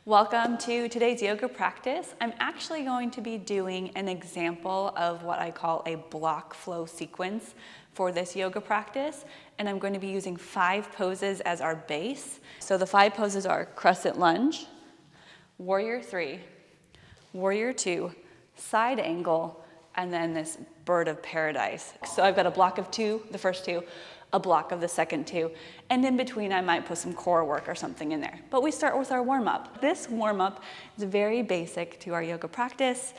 Welcome to today's yoga practice. I'm actually going to be doing an example of what I call a block flow sequence for this yoga practice, and I'm going to be using 5 poses as our base. So the 5 poses are crescent lunge, warrior 3, warrior 2, side angle, and then this bird of paradise. So I've got a block of 2, the first 2, a block of the second 2, and in between I might put some core work or something in there. But we start with our warm-up. This warm-up is very basic to our yoga practice,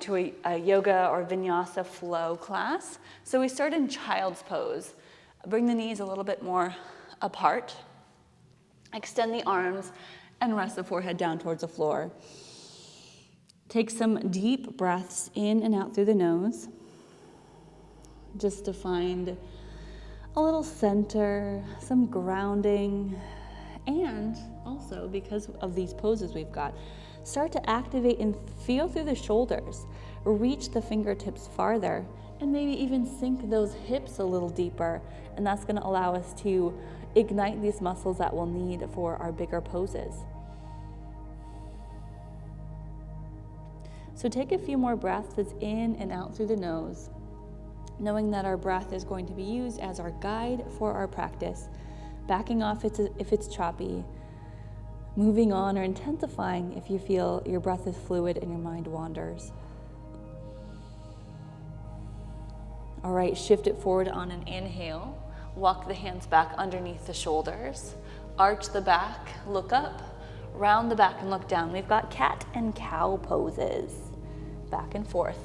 to a yoga or vinyasa flow class. So we start in child's pose. Bring the knees a little bit more apart. Extend the arms and rest the forehead down towards the floor. Take some deep breaths in and out through the nose, just to find a little center, some grounding, and also because of these poses we've got, start to activate and feel through the shoulders. Reach the fingertips farther and maybe even sink those hips a little deeper, and that's going to allow us to ignite these muscles that we'll need for our bigger poses. So take a few more breaths in and out through the nose, knowing that our breath is going to be used as our guide for our practice, backing off if it's choppy, moving on or intensifying if you feel your breath is fluid and your mind wanders. All right, shift it forward on an inhale. Walk the hands back underneath the shoulders. Arch the back, look up, round the back and look down. We've got cat and cow poses, back and forth.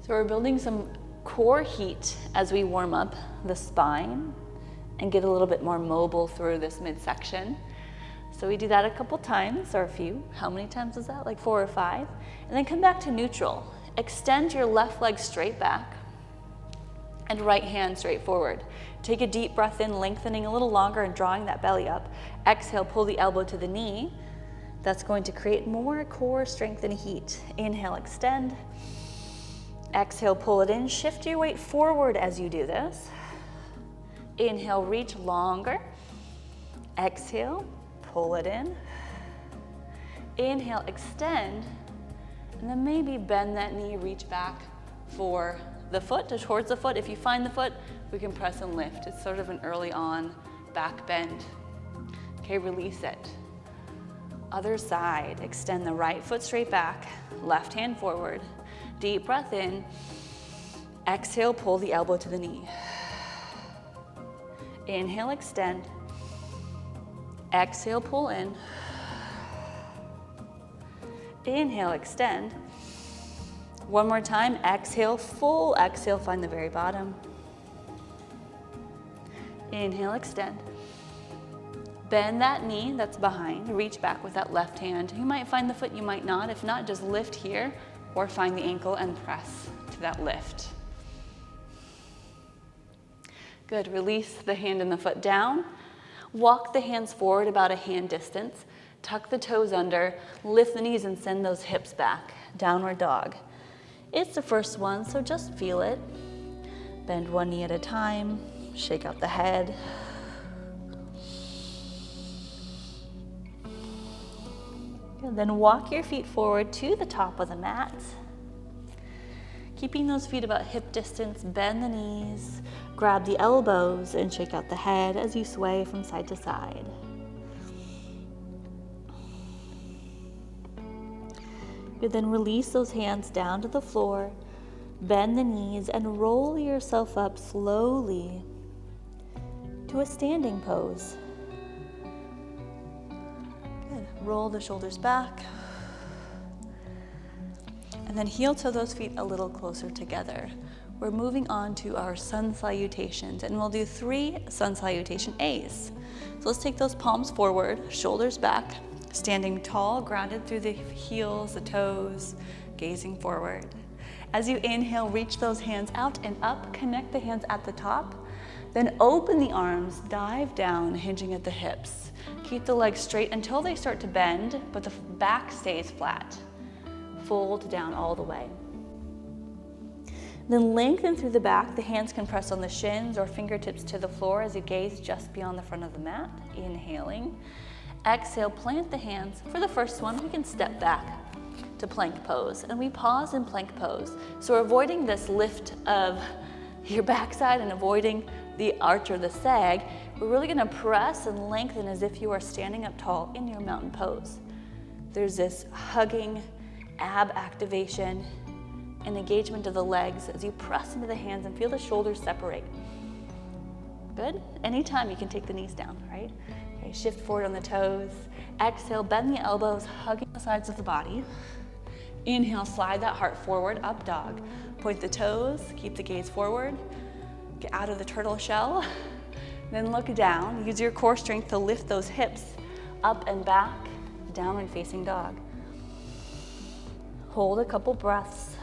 So we're building some core heat as we warm up the spine and get a little bit more mobile through this midsection. So we do that a couple times, or a few. How many times is that? Like 4 or 5. And then come back to neutral. Extend your left leg straight back and right hand straight forward. Take a deep breath in, lengthening a little longer and drawing that belly up. Exhale, pull the elbow to the knee. That's going to create more core strength and heat. Inhale, extend. Exhale, pull it in. Shift your weight forward as you do this. Inhale, reach longer. Exhale, pull it in. Inhale, extend. And then maybe bend that knee, reach back for the foot, towards the foot. If you find the foot, we can press and lift. It's sort of an early on back bend. Okay, release it. Other side, extend the right foot straight back, left hand forward. Deep breath in. Exhale, pull the elbow to the knee. Inhale, extend. Exhale, pull in. Inhale, extend. One more time. Exhale, full exhale, find the very bottom. Inhale, extend. Bend that knee that's behind. Reach back with that left hand. You might find the foot, you might not. If not, just lift here. Or find the ankle and press to that lift. Good, release the hand and the foot down. Walk the hands forward about a hand distance. Tuck the toes under, lift the knees and send those hips back. Downward dog. It's the first one, so just feel it. Bend one knee at a time, shake out the head. And then walk your feet forward to the top of the mat. Keeping those feet about hip distance, bend the knees, grab the elbows and shake out the head as you sway from side to side. Good, then release those hands down to the floor, bend the knees and roll yourself up slowly to a standing pose. Roll the shoulders back. And then heel toe those feet a little closer together. We're moving on to our sun salutations, and we'll do 3 sun salutation A's. So let's take those palms forward, shoulders back, standing tall, grounded through the heels, the toes, gazing forward. As you inhale, reach those hands out and up, connect the hands at the top. Then open the arms, dive down, hinging at the hips. Keep the legs straight until they start to bend, but the back stays flat. Fold down all the way. Then lengthen through the back. The hands can press on the shins or fingertips to the floor as you gaze just beyond the front of the mat. Inhaling. Exhale, plant the hands. For the first one, we can step back to plank pose. And we pause in plank pose. So we're avoiding this lift of your backside and avoiding the arch or the sag. We're really gonna press and lengthen as if you are standing up tall in your mountain pose. There's this hugging ab activation and engagement of the legs as you press into the hands and feel the shoulders separate. Good? Anytime you can take the knees down, right? Okay, shift forward on the toes. Exhale, bend the elbows, hugging the sides of the body. Inhale, slide that heart forward, up dog. Point the toes, keep the gaze forward. Get out of the turtle shell. Then look down. Use your core strength to lift those hips up and back, downward facing dog. Hold a couple breaths.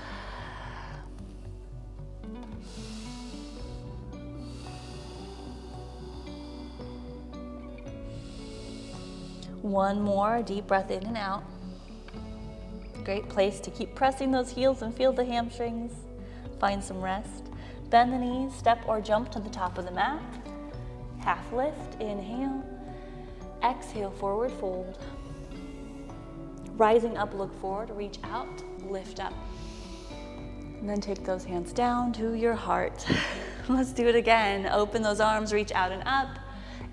One more deep breath in and out. Great place to keep pressing those heels and feel the hamstrings. Find some rest. Bend the knees, step or jump to the top of the mat. Half lift, inhale. Exhale, forward fold. Rising up, look forward, reach out, lift up. And then take those hands down to your heart. Let's do it again. Open those arms, reach out and up.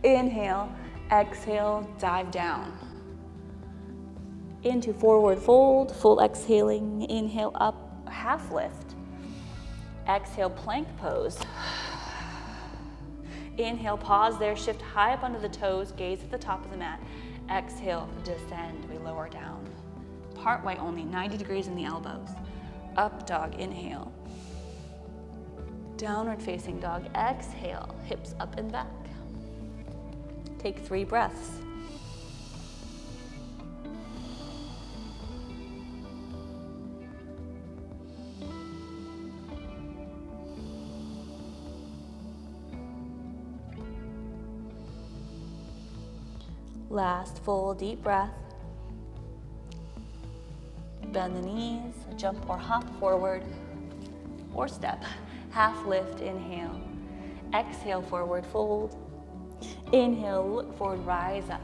Inhale, exhale, dive down. Into forward fold, full exhaling. Inhale up, half lift. Exhale, plank pose. Inhale, pause there, shift high up onto the toes, gaze at the top of the mat. Exhale, descend, we lower down. Part way only, 90 degrees in the elbows. Up dog, inhale. Downward facing dog, exhale, hips up and back. Take 3 breaths. Last full deep breath. Bend the knees, jump or hop forward or step. Half lift, inhale. Exhale, forward fold. Inhale, look forward, rise up.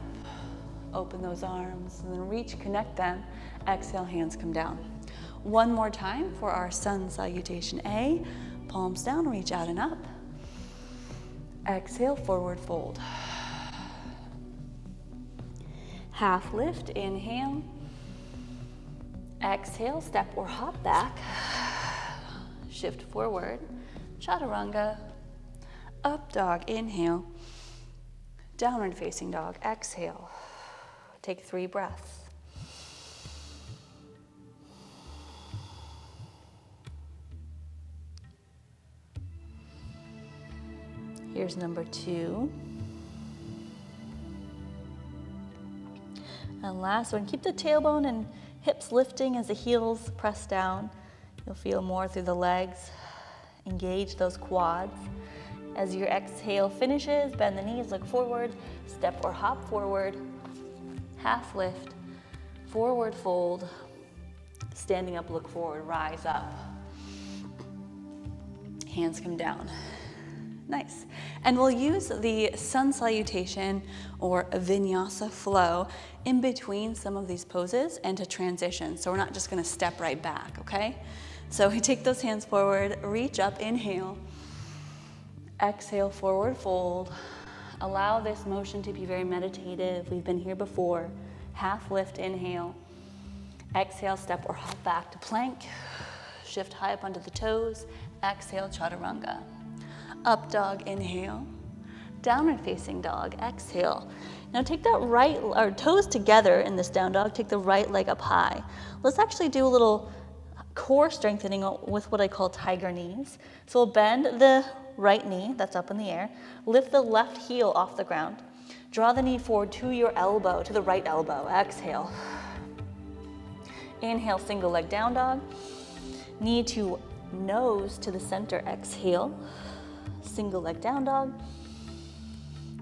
Open those arms and then reach, connect them. Exhale, hands come down. One more time for our sun salutation A. Palms down, reach out and up. Exhale, forward fold. Half lift, inhale. Exhale, step or hop back. Shift forward, chaturanga. Up dog, inhale. Downward facing dog, exhale. Take 3 breaths. Here's number 2. And last one, keep the tailbone and hips lifting as the heels press down. You'll feel more through the legs. Engage those quads. As your exhale finishes, bend the knees, look forward, step or hop forward, half lift, forward fold, standing up, look forward, rise up. Hands come down. Nice. And we'll use the sun salutation or a vinyasa flow in between some of these poses and to transition. So we're not just gonna step right back, okay? So we take those hands forward, reach up, inhale. Exhale, forward fold. Allow this motion to be very meditative. We've been here before. Half lift, inhale. Exhale, step or hop back to plank. Shift high up onto the toes. Exhale, chaturanga. Up dog, inhale. Downward facing dog, exhale. Now take that right, or toes together in this down dog, take the right leg up high. Let's actually do a little core strengthening with what I call tiger knees. So we'll bend the right knee, that's up in the air, lift the left heel off the ground, draw the knee forward to your elbow, to the right elbow, exhale. Inhale, single leg down dog, knee to nose to the center, exhale. Single leg down dog.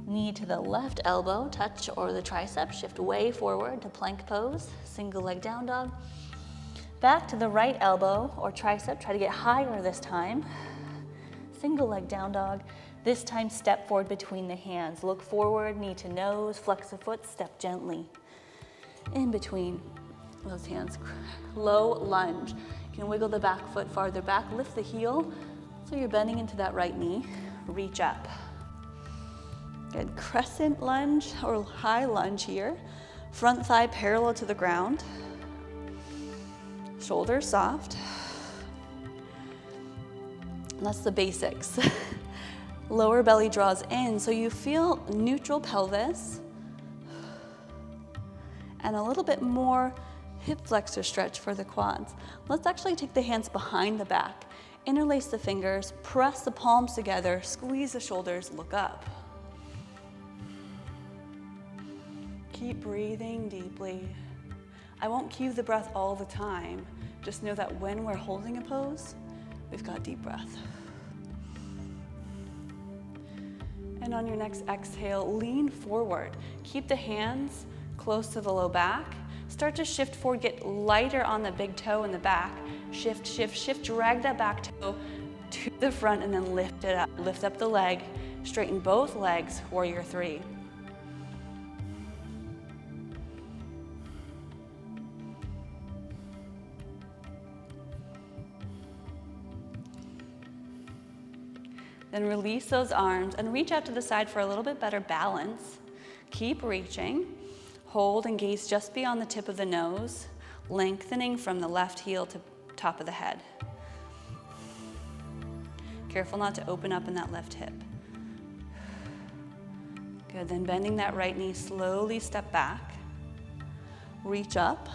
Knee to the left elbow, touch or the tricep, shift way forward to plank pose. Single leg down dog. Back to the right elbow or tricep, try to get higher this time. Single leg down dog. This time step forward between the hands. Look forward, knee to nose, flex the foot, step gently in between those hands. Low lunge. You can wiggle the back foot farther back, lift the heel so you're bending into that right knee. Reach up. Good, crescent lunge or high lunge here. Front thigh parallel to the ground. Shoulders soft. And that's the basics. Lower belly draws in, so you feel neutral pelvis and a little bit more hip flexor stretch for the quads. Let's actually take the hands behind the back. Interlace the fingers, press the palms together, squeeze the shoulders, look up. Keep breathing deeply. I won't cue the breath all the time. Just know that when we're holding a pose, we've got deep breath. And on your next exhale, lean forward. Keep the hands close to the low back. Start to shift forward, get lighter on the big toe in the back. Shift, shift, shift, drag that back toe to the front and then lift it up. Lift up the leg, straighten both legs, warrior three. Then release those arms and reach out to the side for a little bit better balance. Keep reaching. Hold and gaze just beyond the tip of the nose, lengthening from the left heel to top of the head. Careful not to open up in that left hip. Good, then bending that right knee, slowly step back. Reach up.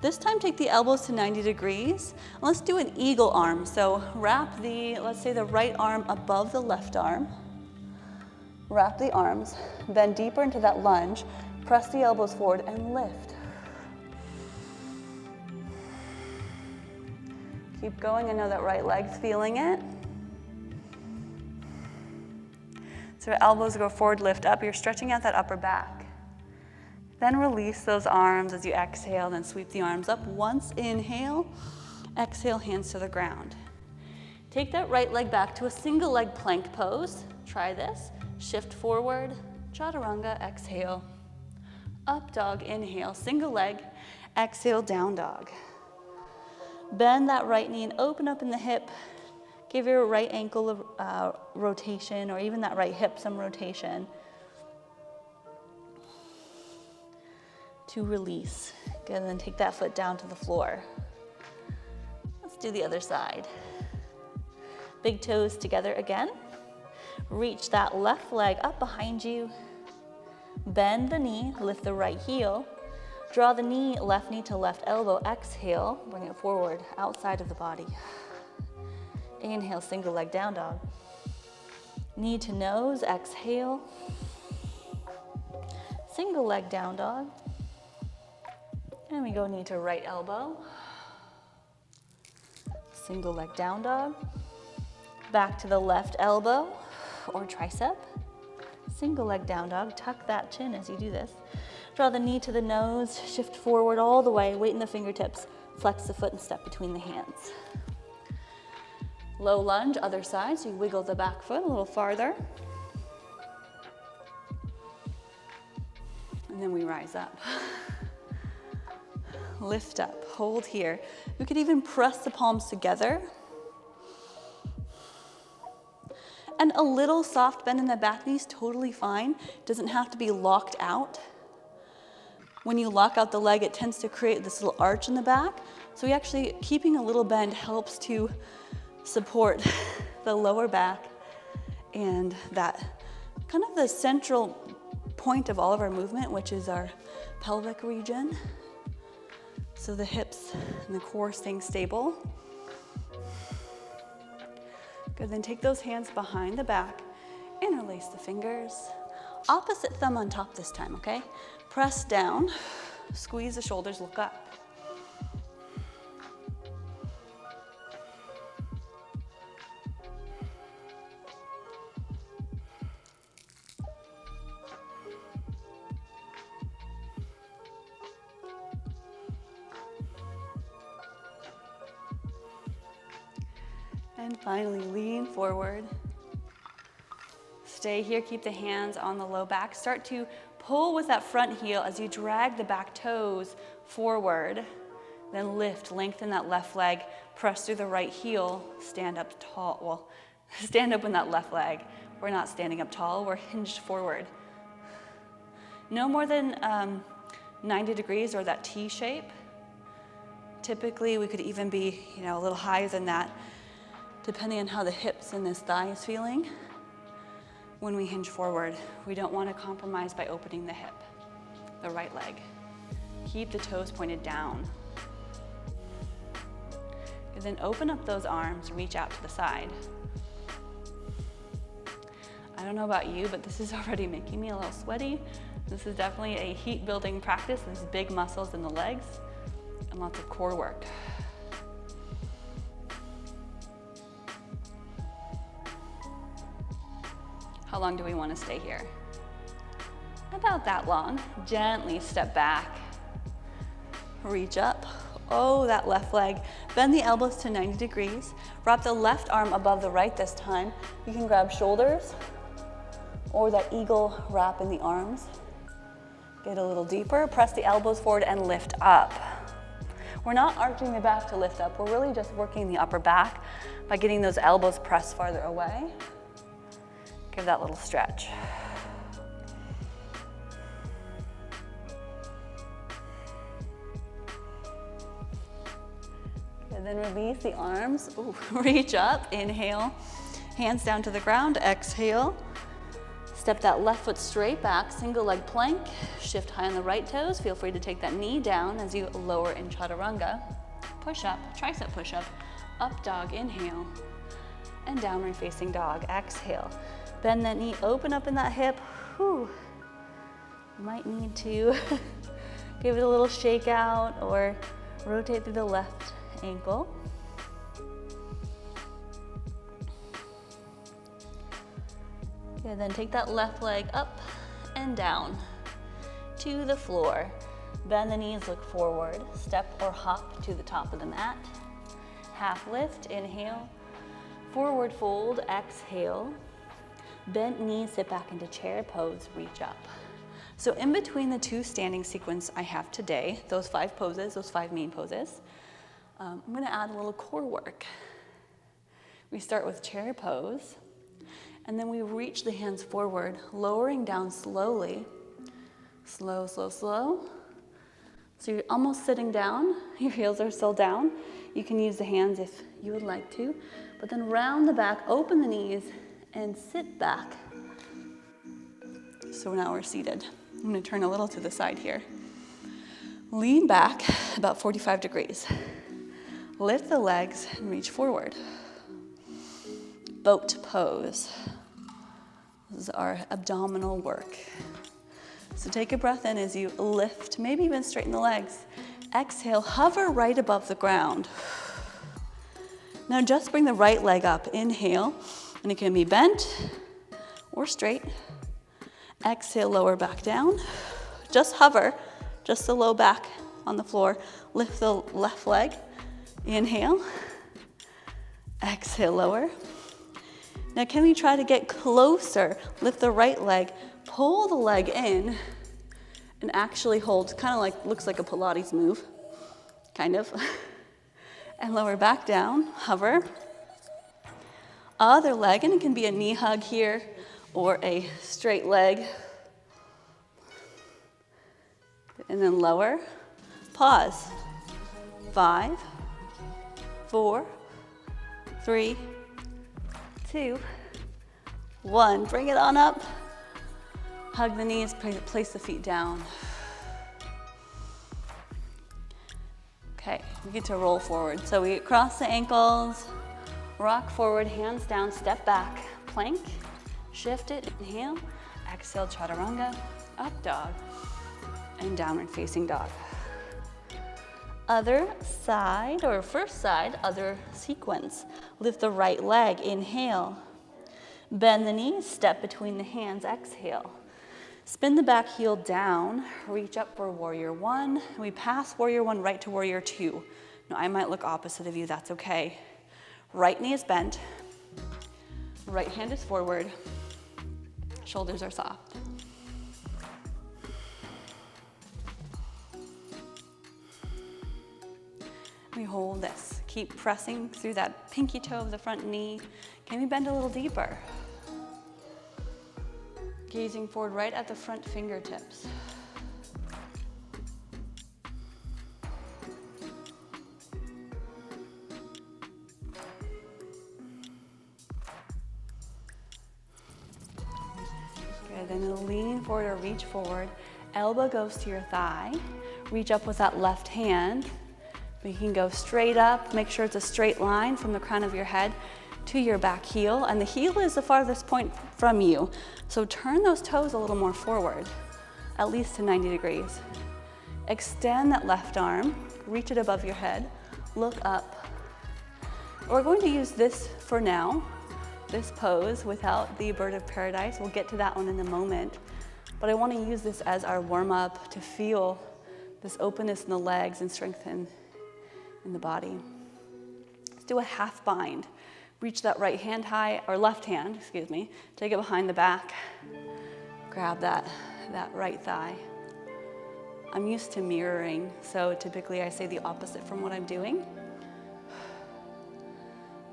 This time take the elbows to 90 degrees. And let's do an eagle arm. So wrap let's say the right arm above the left arm. Wrap the arms, bend deeper into that lunge, press the elbows forward and lift. Keep going, I know that right leg's feeling it. So elbows go forward, lift up, you're stretching out that upper back. Then release those arms as you exhale, then sweep the arms up. Once inhale, exhale, hands to the ground. Take that right leg back to a single leg plank pose. Try this. Shift forward, chaturanga, exhale. Up dog, inhale, single leg, exhale, down dog. Bend that right knee and open up in the hip. Give your right ankle a rotation, or even that right hip some rotation. To release. Good, and then take that foot down to the floor. Let's do the other side. Big toes together again. Reach that left leg up behind you. Bend the knee, lift the right heel. Draw the left knee to left elbow. Exhale, bring it forward, outside of the body. Inhale, single leg down dog. Knee to nose, exhale. Single leg down dog. And we go knee to right elbow. Single leg down dog. Back to the left elbow or tricep. Single leg down dog. Tuck that chin as you do this. Draw the knee to the nose. Shift forward all the way. Weight in the fingertips. Flex the foot and step between the hands. Low lunge, other side. So you wiggle the back foot a little farther. And then we rise up. Lift up, hold here. We could even press the palms together. And a little soft bend in the back knee is totally fine. Doesn't have to be locked out. When you lock out the leg, it tends to create this little arch in the back. So we actually, keeping a little bend helps to support the lower back and that kind of the central point of all of our movement, which is our pelvic region. So the hips and the core staying stable. Good, then take those hands behind the back, interlace the fingers. Opposite thumb on top this time, okay? Press down, squeeze the shoulders, look up. And finally, lean forward. Stay here, keep the hands on the low back. Start to pull with that front heel as you drag the back toes forward. Then lift, lengthen that left leg, press through the right heel, stand up tall. Well, stand up in that left leg. We're not standing up tall, we're hinged forward. No more than 90 degrees or that T shape. Typically, we could even be, a little higher than that, depending on how the hips and this thigh is feeling. When we hinge forward, we don't want to compromise by opening the hip, the right leg. Keep the toes pointed down. And then open up those arms, reach out to the side. I don't know about you, but this is already making me a little sweaty. This is definitely a heat building practice. There's big muscles in the legs and lots of core work. How long do we want to stay here? About that long. Gently step back. Reach up. Oh, that left leg. Bend the elbows to 90 degrees. Wrap the left arm above the right this time. You can grab shoulders or that eagle wrap in the arms. Get a little deeper. Press the elbows forward and lift up. We're not arching the back to lift up. We're really just working the upper back by getting those elbows pressed farther away. Give that little stretch. And then release the arms. Ooh, reach up, inhale. Hands down to the ground, exhale. Step that left foot straight back, single leg plank. Shift high on the right toes. Feel free to take that knee down as you lower in chaturanga. Push up, tricep push up. Up dog, inhale. And downward facing dog, exhale. Bend that knee, open up in that hip. Whew. Might need to give it a little shake out or rotate through the left ankle. Okay, then take that left leg up and down to the floor. Bend the knees, look forward. Step or hop to the top of the mat. Half lift, inhale. Forward fold, exhale. Bent knees, sit back into chair pose, reach up. So in between the two standing sequence I have today, those 5 poses, those 5 main poses, I'm gonna add a little core work. We start with chair pose, and then we reach the hands forward, lowering down slowly. Slow, slow, slow. So you're almost sitting down, your heels are still down. You can use the hands if you would like to, but then round the back, open the knees, and sit back. So now we're seated. I'm gonna turn a little to the side here. Lean back about 45 degrees. Lift the legs and reach forward. Boat pose. This is our abdominal work. So take a breath in as you lift, maybe even straighten the legs. Exhale, hover right above the ground. Now just bring the right leg up. Inhale, and it can be bent or straight. Exhale, lower back down. Just hover, just the low back on the floor. Lift the left leg. Inhale. Exhale, lower. Now can we try to get closer? Lift the right leg, pull the leg in, and actually hold, kind of like, looks like a Pilates move, kind of. And lower back down, hover. Other leg, and it can be a knee hug here or a straight leg. And then lower, pause. 5, 4, 3, 2, 1. Bring it on up. Hug the knees, place the feet down. Okay, we get to roll forward. So we cross the ankles, rock forward, hands down, step back, plank, shift it, inhale, exhale, chaturanga, up dog, and downward facing dog. Other side, or first side, other sequence. Lift the right leg, inhale. Bend the knees, step between the hands, exhale. Spin the back heel down, reach up for warrior 1. We pass warrior 1 right to warrior 2. Now I might look opposite of you, that's okay. Right knee is bent. Right hand is forward. Shoulders are soft. We hold this. Keep pressing through that pinky toe of the front knee. Can we bend a little deeper? Gazing forward right at the front fingertips. Good, then lean forward or reach forward. Elbow goes to your thigh. Reach up with that left hand. We can go straight up, make sure it's a straight line from the crown of your head to your back heel, and the heel is the farthest point from you. So turn those toes a little more forward, at least to 90 degrees. Extend that left arm, reach it above your head, look up. We're going to use this for now, this pose without the bird of paradise. We'll get to that one in a moment, but I want to use this as our warm-up to feel this openness in the legs and strengthen in the body. Let's do a half bind. Reach that right hand high, or left hand, excuse me, take it behind the back. Grab that right thigh. I'm used to mirroring, so typically I say the opposite from what I'm doing.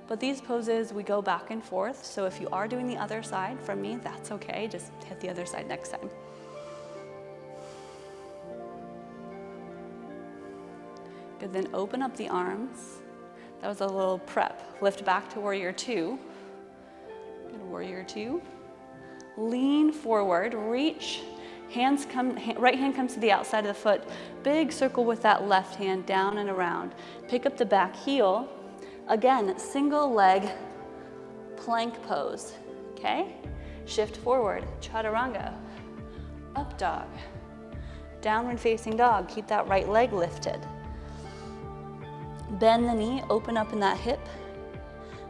But these poses, we go back and forth, so if you are doing the other side from me, that's okay, just hit the other side next time. Good, then open up the arms. That was a little prep. Lift back to warrior two. Good, warrior two. Lean forward, reach. Right hand comes to the outside of the foot. Big circle with that left hand down and around. Pick up the back heel. Again, single leg plank pose, okay? Shift forward, chaturanga. Up dog. Downward facing dog. Keep that right leg lifted. Bend the knee, open up in that hip.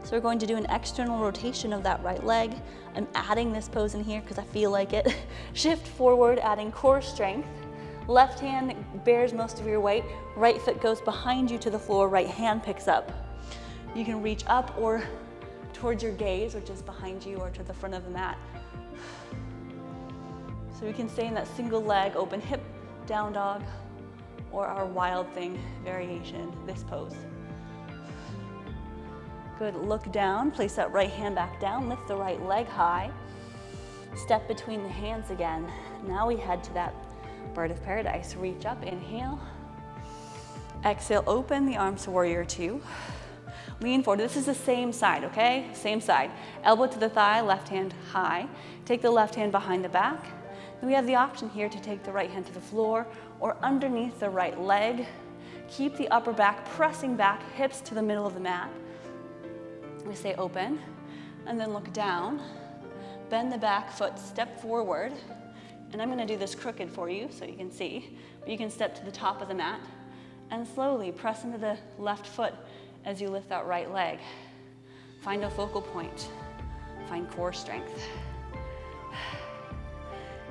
So we're going to do an external rotation of that right leg. I'm adding this pose in here because I feel like it. Shift forward, adding core strength. Left hand bears most of your weight. Right foot goes behind you to the floor. Right hand picks up. You can reach up or towards your gaze, which is behind you, or to the front of the mat. So we can stay in that single leg, open hip, down dog, or our wild thing variation, this pose. Good, look down, place that right hand back down, lift the right leg high, step between the hands again. Now we head to that bird of paradise. Reach up, inhale. Exhale, open the arms to warrior two. Lean forward, this is the same side, okay? Same side. Elbow to the thigh, left hand high. Take the left hand behind the back. Then we have the option here to take the right hand to the floor or underneath the right leg. Keep the upper back pressing back, hips to the middle of the mat. We stay open, and then look down. Bend the back foot, step forward. And I'm gonna do this crooked for you so you can see. But you can step to the top of the mat and slowly press into the left foot as you lift that right leg. Find a focal point, find core strength.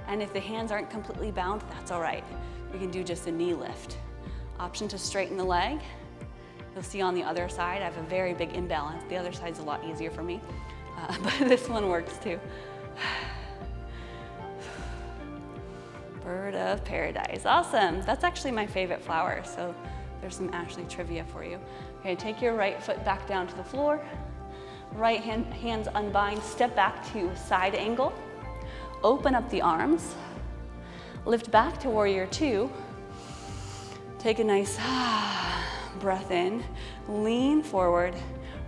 And if the hands aren't completely bound, that's all right. We can do just a knee lift. Option to straighten the leg. You'll see on the other side, I have a very big imbalance. The other side's a lot easier for me, but this one works too. Bird of paradise, awesome. That's actually my favorite flower, so there's some Ashley trivia for you. Okay, take your right foot back down to the floor. Right hands unbind, step back to side angle. Open up the arms. Lift back to warrior two. Take a nice breath in. Lean forward.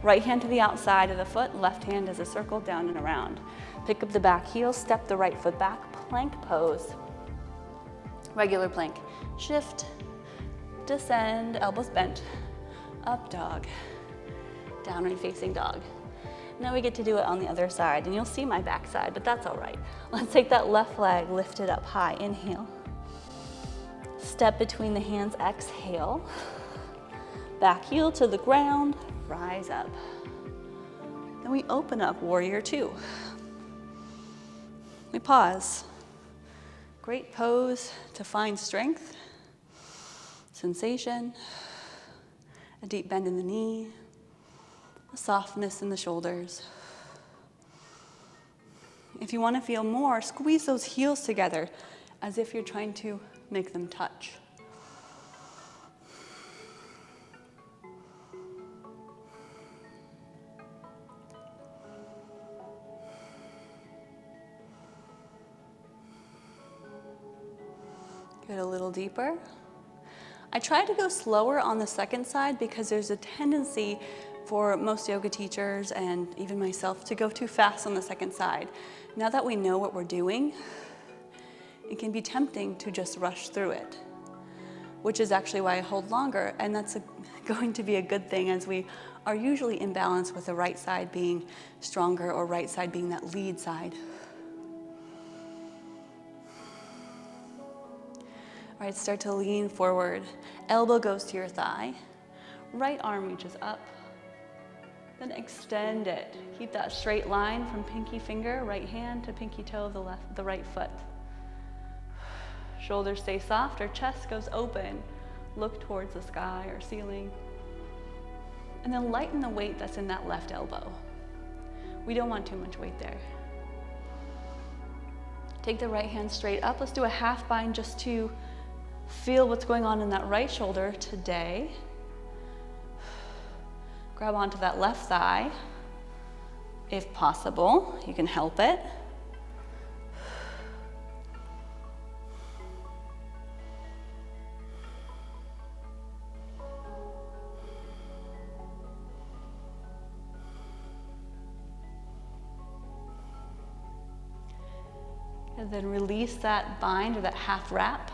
Right hand to the outside of the foot. Left hand as a circle down and around. Pick up the back heel. Step the right foot back. Plank pose. Regular plank. Shift. Descend. Elbows bent. Up dog. Downward facing dog. Now we get to do it on the other side, and you'll see my back side, but that's all right. Let's take that left leg, lift it up high, inhale. Step between the hands, exhale. Back heel to the ground, rise up. Then we open up, warrior two. We pause. Great pose to find strength, sensation, a deep bend in the knee. a softness in the shoulders. If you want to feel more, squeeze those heels together as if you're trying to make them touch. Get a little deeper. I try to go slower on the second side because there's a tendency for most yoga teachers and even myself to go too fast on the second side. Now that we know what we're doing, it can be tempting to just rush through it, which is actually why I hold longer, and that's going to be a good thing as we are usually in balance with the right side being stronger or right side being that lead side. All right, start to lean forward. Elbow goes to your thigh. Right arm reaches up. Then extend it. Keep that straight line from pinky finger, right hand, to pinky toe of the right foot. Shoulders stay soft, our chest goes open. Look towards the sky or ceiling. And then lighten the weight that's in that left elbow. We don't want too much weight there. Take the right hand straight up. Let's do a half bind just to feel what's going on in that right shoulder today. Grab onto that left thigh. If possible, you can help it. And then release that bind or that half wrap.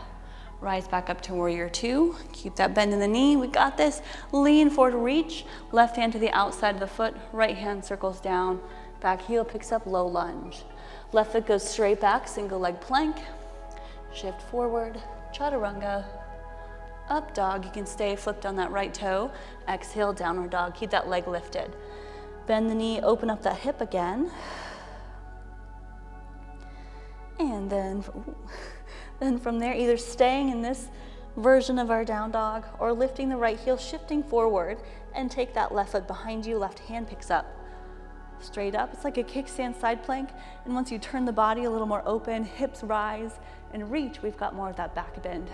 Rise back up to warrior two. Keep that bend in the knee. We got this. Lean forward, reach. Left hand to the outside of the foot. Right hand circles down. Back heel picks up, low lunge. Left foot goes straight back, single leg plank. Shift forward, chaturanga. Up dog. You can stay flipped on that right toe. Exhale, downward dog. Keep that leg lifted. Bend the knee, open up that hip again. And then from there, either staying in this version of our down dog or lifting the right heel, shifting forward, and take that left foot behind you, left hand picks up. Straight up, it's like a kickstand side plank, and once you turn the body a little more open, hips rise and reach, we've got more of that back bend.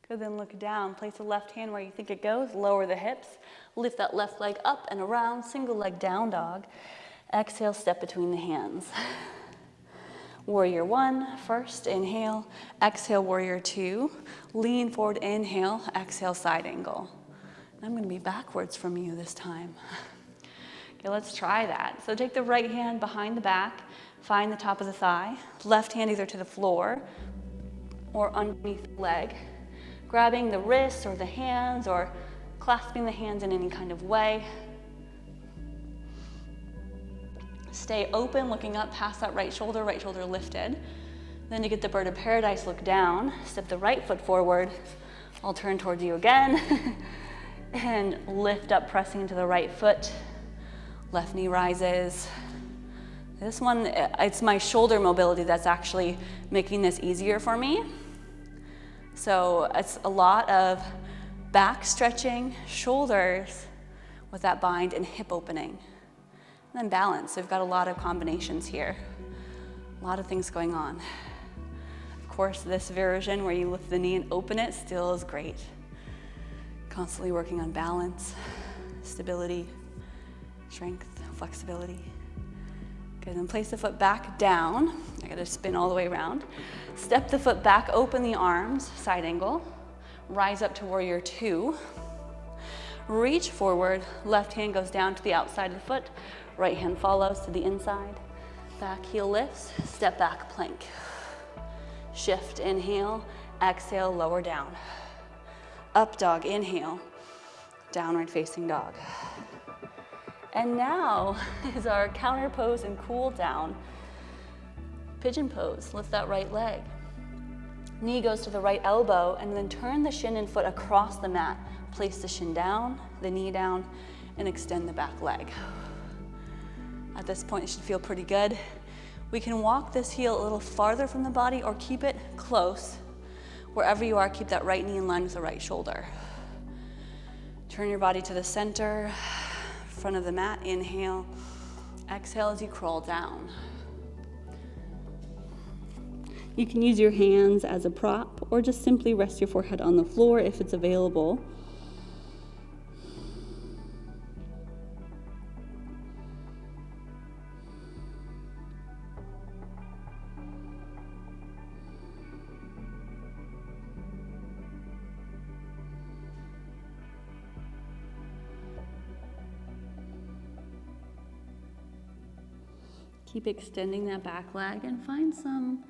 Good, then look down. Place the left hand where you think it goes. Lower the hips. Lift that left leg up and around. Single leg down dog. Exhale, step between the hands. Warrior one, first, inhale. Exhale, warrior two. Lean forward, inhale. Exhale, side angle. I'm going to be backwards from you this time. Okay, let's try that. So take the right hand behind the back. Find the top of the thigh. Left hand either to the floor or underneath the leg. Grabbing the wrists or the hands or clasping the hands in any kind of way. Stay open, looking up past that right shoulder lifted. Then you get the bird of paradise, look down, step the right foot forward. I'll turn towards you again. And lift up, pressing into the right foot. Left knee rises. This one, it's my shoulder mobility that's actually making this easier for me. So it's a lot of back stretching, shoulders with that bind, and hip opening. And then balance. We've got a lot of combinations here. A lot of things going on. Of course, this version where you lift the knee and open it still is great. Constantly working on balance, stability, strength, flexibility. Good, then place the foot back down. I gotta spin all the way around. Step the foot back, open the arms, side angle. Rise up to warrior two. Reach forward, left hand goes down to the outside of the foot. Right hand follows to the inside. Back heel lifts, step back plank. Shift, inhale, exhale, lower down. Up dog, inhale, downward facing dog. And now is our counter pose and cool down. Pigeon pose, lift that right leg. Knee goes to the right elbow, and then turn the shin and foot across the mat. Place the shin down, the knee down, and extend the back leg. At this point, it should feel pretty good. We can walk this heel a little farther from the body or keep it close. Wherever you are, keep that right knee in line with the right shoulder. Turn your body to the center, front of the mat, inhale. Exhale as you crawl down. You can use your hands as a prop or just simply rest your forehead on the floor if it's available. Keep extending that back leg and find some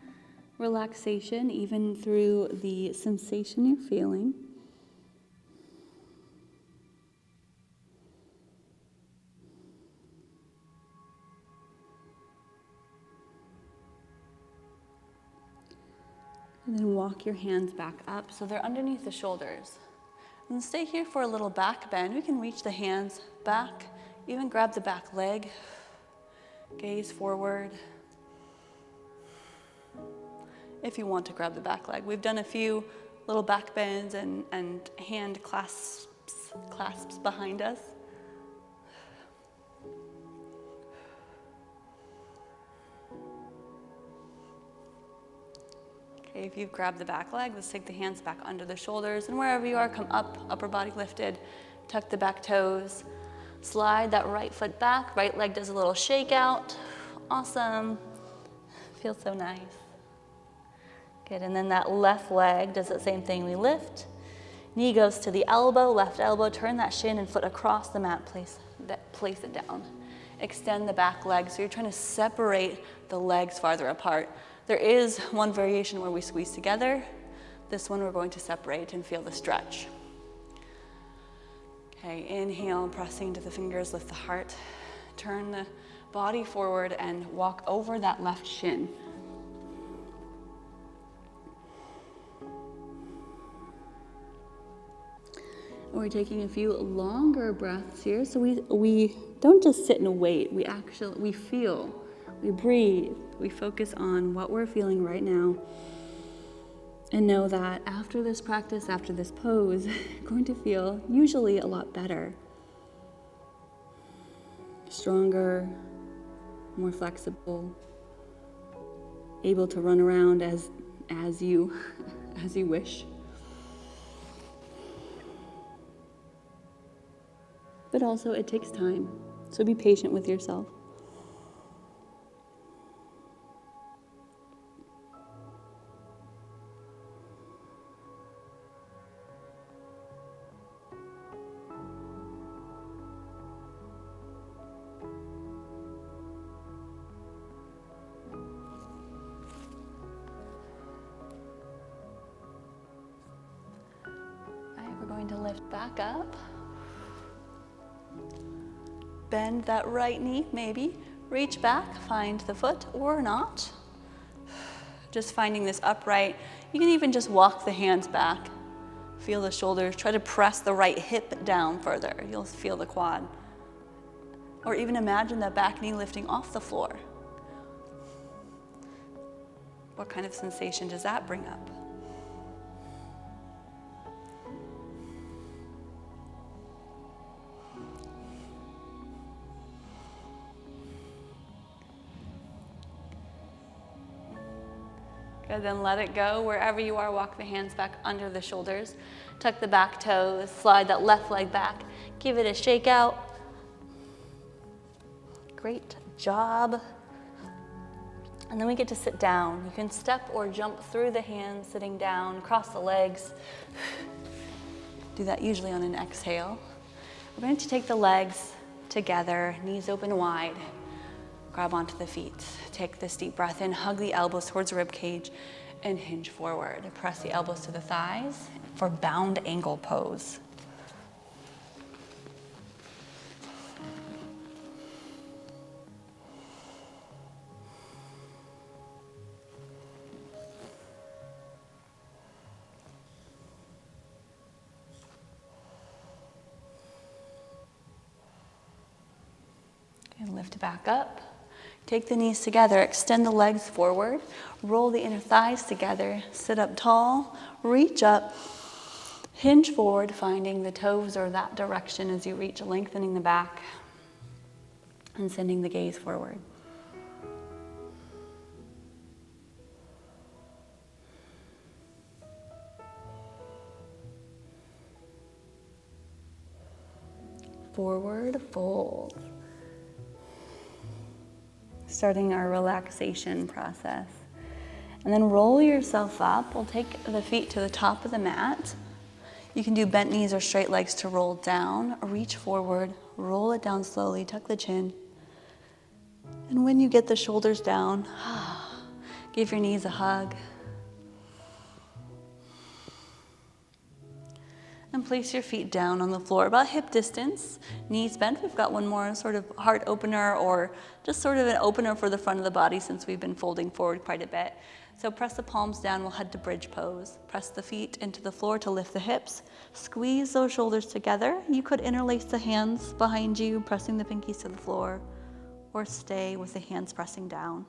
relaxation even through the sensation you're feeling. And then walk your hands back up so they're underneath the shoulders. And stay here for a little back bend. We can reach the hands back, even grab the back leg. Gaze forward. If you want to grab the back leg. We've done a few little back bends and hand clasps behind us. Okay, if you've grabbed the back leg, let's take the hands back under the shoulders, and wherever you are, come up, upper body lifted, tuck the back toes. Slide that right foot back, right leg does a little shake out. Awesome. Feels so nice. Good, and then that left leg does the same thing. We lift, knee goes to the elbow, left elbow, turn that shin and foot across the mat, place it down. Extend the back leg, so you're trying to separate the legs farther apart. There is one variation where we squeeze together. This one we're going to separate and feel the stretch. Okay, inhale, pressing into the fingers, lift the heart. Turn the body forward and walk over that left shin. We're taking a few longer breaths here, so we don't just sit and wait. We feel, we breathe, we focus on what we're feeling right now. And know that after this practice, after this pose, you're going to feel usually a lot better. Stronger, more flexible, able to run around as you wish. But also it takes time, so be patient with yourself. We're going to lift back up. Bend that right knee, maybe. Reach back, find the foot or not. Just finding this upright. You can even just walk the hands back. Feel the shoulders. Try to press the right hip down further. You'll feel the quad. Or even imagine that back knee lifting off the floor. What kind of sensation does that bring up? Good, then let it go. Wherever you are, walk the hands back under the shoulders. Tuck the back toes, slide that left leg back. Give it a shake out. Great job. And then we get to sit down. You can step or jump through the hands, sitting down, cross the legs. Do that usually on an exhale. We're going to take the legs together, knees open wide. Grab onto the feet. Take this deep breath in, hug the elbows towards the rib cage, and hinge forward. Press the elbows to the thighs for bound ankle pose. And lift back up. Take the knees together, extend the legs forward, roll the inner thighs together, sit up tall, reach up, hinge forward, finding the toes or that direction as you reach, lengthening the back and sending the gaze forward. Forward fold. Starting our relaxation process. And then roll yourself up. We'll take the feet to the top of the mat. You can do bent knees or straight legs to roll down. Reach forward, roll it down slowly, tuck the chin. And when you get the shoulders down, give your knees a hug. And place your feet down on the floor, about hip distance, knees bent. We've got one more sort of heart opener or just sort of an opener for the front of the body since we've been folding forward quite a bit. So press the palms down, we'll head to bridge pose. Press the feet into the floor to lift the hips. Squeeze those shoulders together. You could interlace the hands behind you, pressing the pinkies to the floor, or stay with the hands pressing down.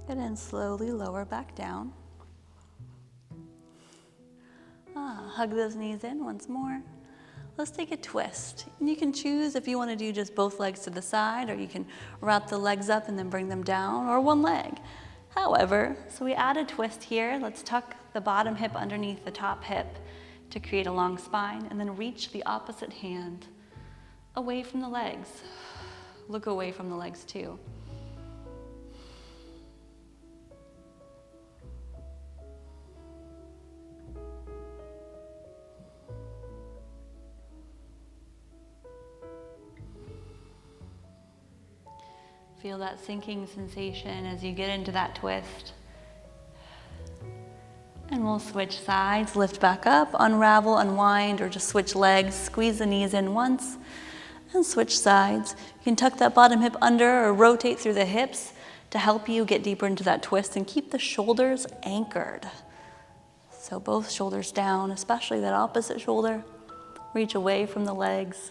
And then slowly lower back down. Hug those knees in once more. Let's take a twist. And you can choose if you want to do just both legs to the side, or you can wrap the legs up and then bring them down, or one leg. However, so we add a twist here. Let's tuck the bottom hip underneath the top hip to create a long spine, and then reach the opposite hand away from the legs. Look away from the legs too. Feel that sinking sensation as you get into that twist. And we'll switch sides, lift back up, unravel, unwind, or just switch legs, squeeze the knees in once, and switch sides. You can tuck that bottom hip under or rotate through the hips to help you get deeper into that twist and keep the shoulders anchored. So both shoulders down, especially that opposite shoulder. Reach away from the legs.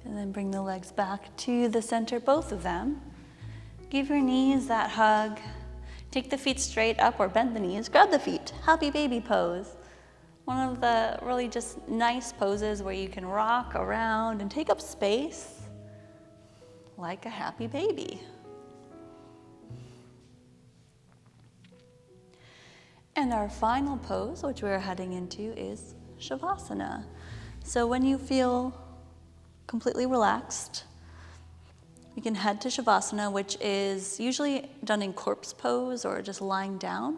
And then bring the legs back to the center, both of them. Give your knees that hug. Take the feet straight up or bend the knees. Grab the feet. Happy baby pose. One of the really just nice poses where you can rock around and take up space like a happy baby. And our final pose, which we're heading into, is Savasana. So when you feel completely relaxed, you can head to Savasana, which is usually done in corpse pose or just lying down.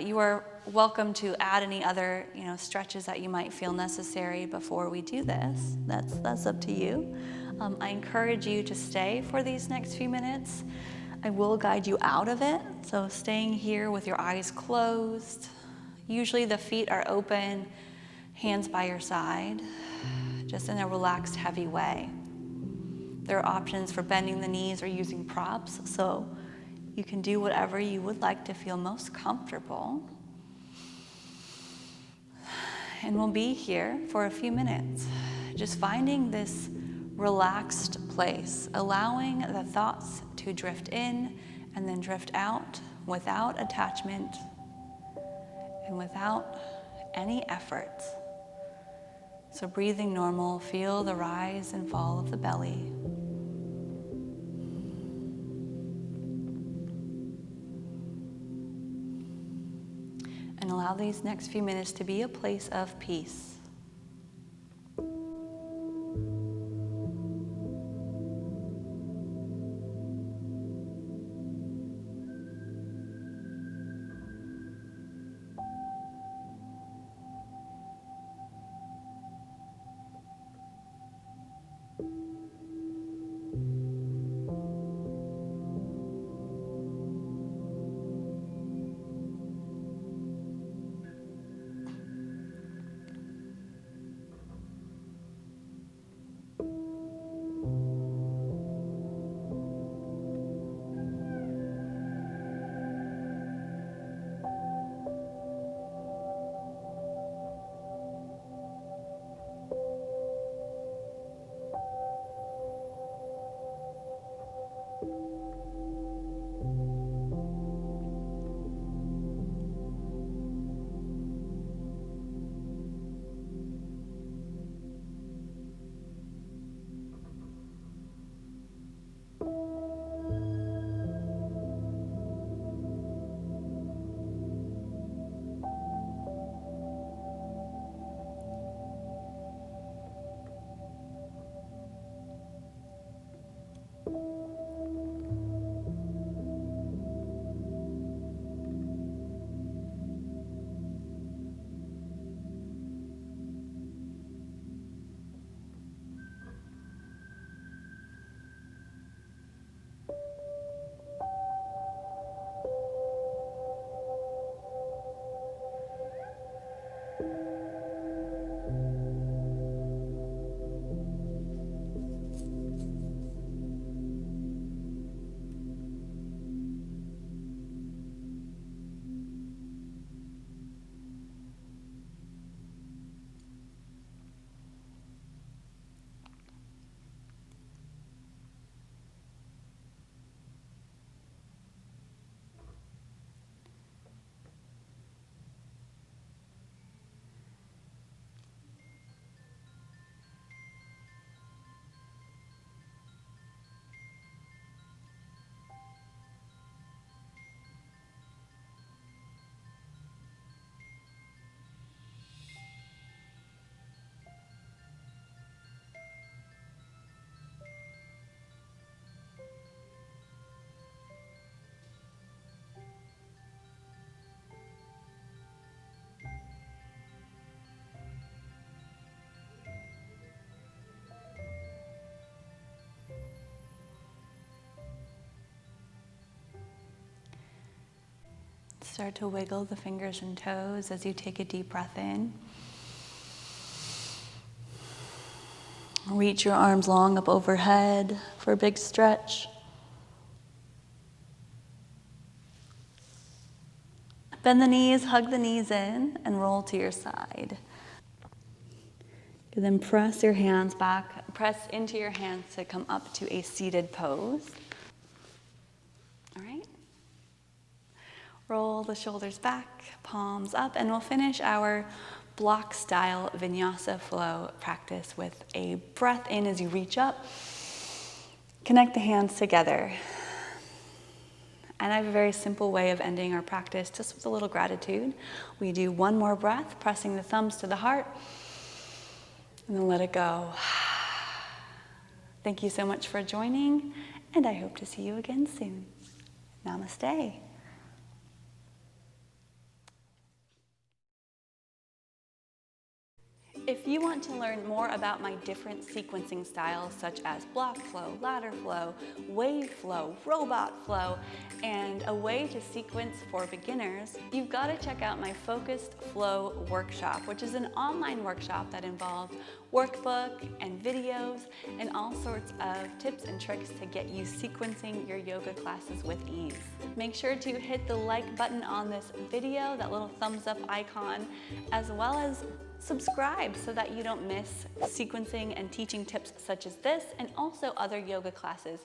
You are welcome to add any other, stretches that you might feel necessary before we do this. That's up to you. I encourage you to stay for these next few minutes. I will guide you out of it, so staying here with your eyes closed. Usually the feet are open, hands by your side, just in a relaxed, heavy way. There are options for bending the knees or using props, so you can do whatever you would like to feel most comfortable. And we'll be here for a few minutes, just finding this relaxed place, allowing the thoughts to drift in and then drift out without attachment and without any effort. So breathing normal, feel the rise and fall of the belly. And allow these next few minutes to be a place of peace. Start to wiggle the fingers and toes as you take a deep breath in. Reach your arms long up overhead for a big stretch. Bend the knees, hug the knees in, and roll to your side. And then press your hands back, press into your hands to come up to a seated pose. All right. Roll the shoulders back, palms up, and we'll finish our block style vinyasa flow practice with a breath in as you reach up. Connect the hands together. And I have a very simple way of ending our practice, just with a little gratitude. We do one more breath, pressing the thumbs to the heart, and then let it go. Thank you so much for joining, and I hope to see you again soon. Namaste. If you want to learn more about my different sequencing styles, such as block flow, ladder flow, wave flow, robot flow, and a way to sequence for beginners, you've got to check out my Focused Flow workshop, which is an online workshop that involves workbook and videos and all sorts of tips and tricks to get you sequencing your yoga classes with ease. Make sure to hit the like button on this video, that little thumbs up icon, as well as subscribe so that you don't miss sequencing and teaching tips such as this and also other yoga classes